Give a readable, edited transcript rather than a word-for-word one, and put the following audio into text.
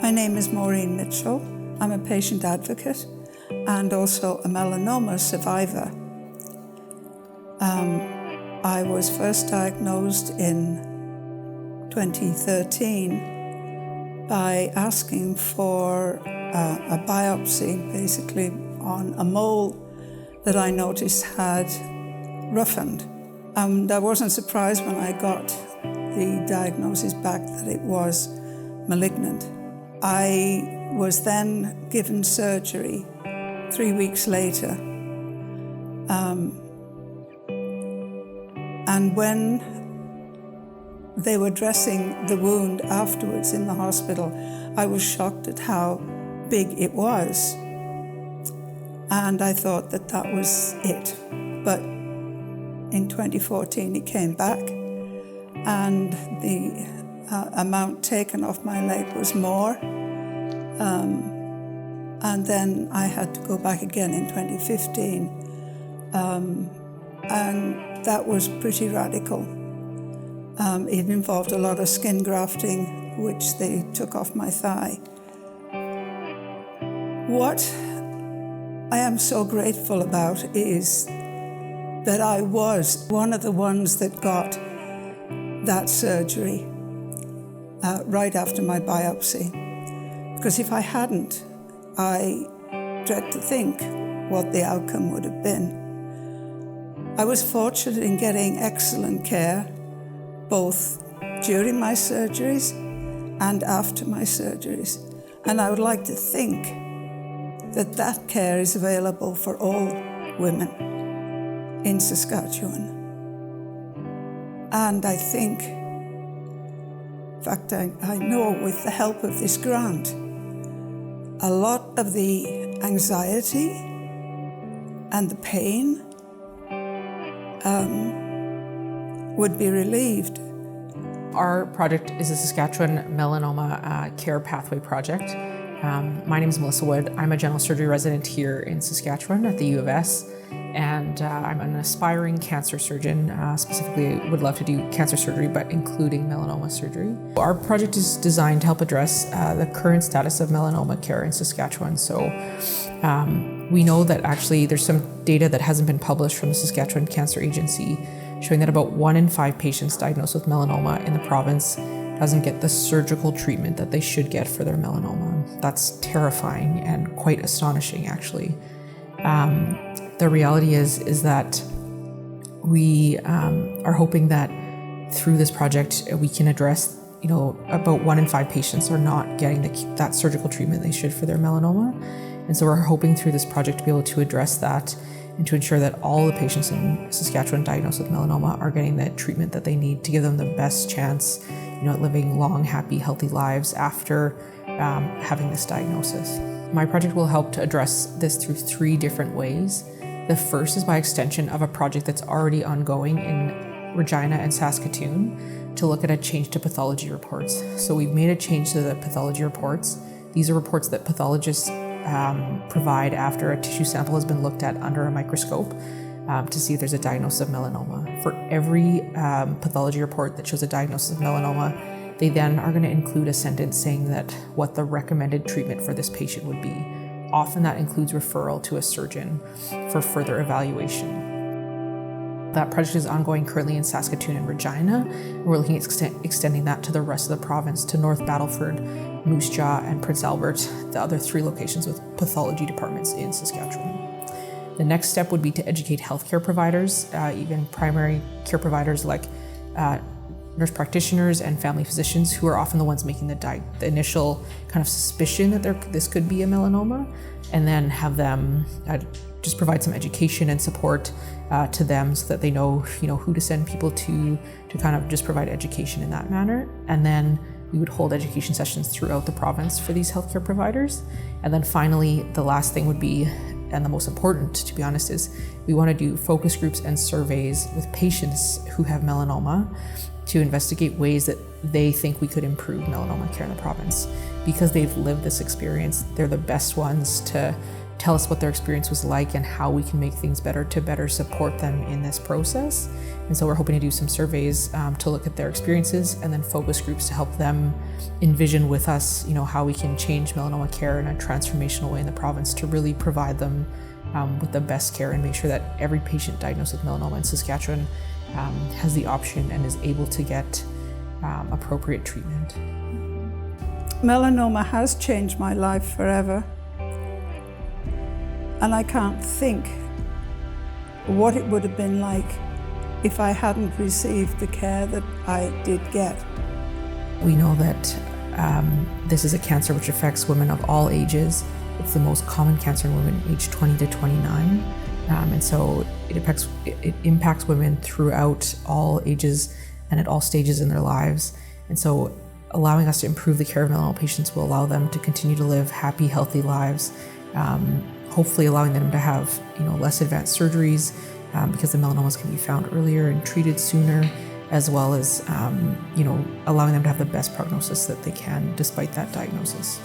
My name is Maureen Mitchell. I'm a patient advocate and also a melanoma survivor. I was first diagnosed in 2013 by asking for a biopsy, basically on a mole that I noticed had roughened. And I wasn't surprised when I got the diagnosis back that it was malignant. I was then given surgery 3 weeks later. And when they were dressing the wound afterwards in the hospital, I was shocked at how big it was. And I thought that that was it. But in 2014, it came back, and the amount taken off my leg was more. And then I had to go back again in 2015. And that was pretty radical. It involved a lot of skin grafting, which they took off my thigh. What I am so grateful about is that I was one of the ones that got that surgery right after my biopsy. Because if I hadn't, I dread to think what the outcome would have been. I was fortunate in getting excellent care, both during my surgeries and after my surgeries. And I would like to think that that care is available for all women in Saskatchewan. And I think, in fact, I know with the help of this grant, a lot of the anxiety and the pain would be relieved. Our project is the Saskatchewan Melanoma Care Pathway Project. My name is Melissa Wood. I'm a general surgery resident here in Saskatchewan at the U of S, and I'm an aspiring cancer surgeon. Specifically, would love to do cancer surgery, but including melanoma surgery. Our project is designed to help address the current status of melanoma care in Saskatchewan. So we know that actually there's some data that hasn't been published from the Saskatchewan Cancer Agency showing that about 1 in 5 patients diagnosed with melanoma in the province doesn't get the surgical treatment that they should get for their melanoma. That's terrifying and quite astonishing, actually. The reality is that we are hoping that through this project we can address, about 1 in 5 patients are not getting that surgical treatment they should for their melanoma. And so we're hoping through this project to be able to address that and to ensure that all the patients in Saskatchewan diagnosed with melanoma are getting the treatment that they need to give them the best chance, at living long, happy, healthy lives after having this diagnosis. My project will help to address this through 3 different ways. The first is by extension of a project that's already ongoing in Regina and Saskatoon to look at a change to pathology reports. So we've made a change to the pathology reports. These are reports that pathologists provide after a tissue sample has been looked at under a microscope to see if there's a diagnosis of melanoma. For every pathology report that shows a diagnosis of melanoma, they then are going to include a sentence saying that what the recommended treatment for this patient would be. Often that includes referral to a surgeon for further evaluation. That project is ongoing currently in Saskatoon and Regina. We're looking at extending that to the rest of the province, to North Battleford, Moose Jaw, and Prince Albert, the other 3 locations with pathology departments in Saskatchewan. The next step would be to educate healthcare providers, even primary care providers like nurse practitioners and family physicians, who are often the ones making the initial kind of suspicion that this could be a melanoma, and then have them just provide some education and support to them so that they know, who to send people to kind of just provide education in that manner. And then we would hold education sessions throughout the province for these healthcare providers. And then finally, the last thing would be, and the most important, to be honest, is we want to do focus groups and surveys with patients who have melanoma to investigate ways that they think we could improve melanoma care in the province. Because they've lived this experience, they're the best ones to tell us what their experience was like and how we can make things better to better support them in this process. And so we're hoping to do some surveys to look at their experiences, and then focus groups to help them envision with us, how we can change melanoma care in a transformational way in the province to really provide them with the best care and make sure that every patient diagnosed with melanoma in Saskatchewan has the option and is able to get appropriate treatment. Melanoma has changed my life forever. And I can't think what it would have been like if I hadn't received the care that I did get. We know that this is a cancer which affects women of all ages. It's the most common cancer in women aged 20 to 29. And so it impacts women throughout all ages and at all stages in their lives. And so allowing us to improve the care of melanoma patients will allow them to continue to live happy, healthy lives. Hopefully allowing them to have less advanced surgeries because the melanomas can be found earlier and treated sooner, as well as allowing them to have the best prognosis that they can despite that diagnosis.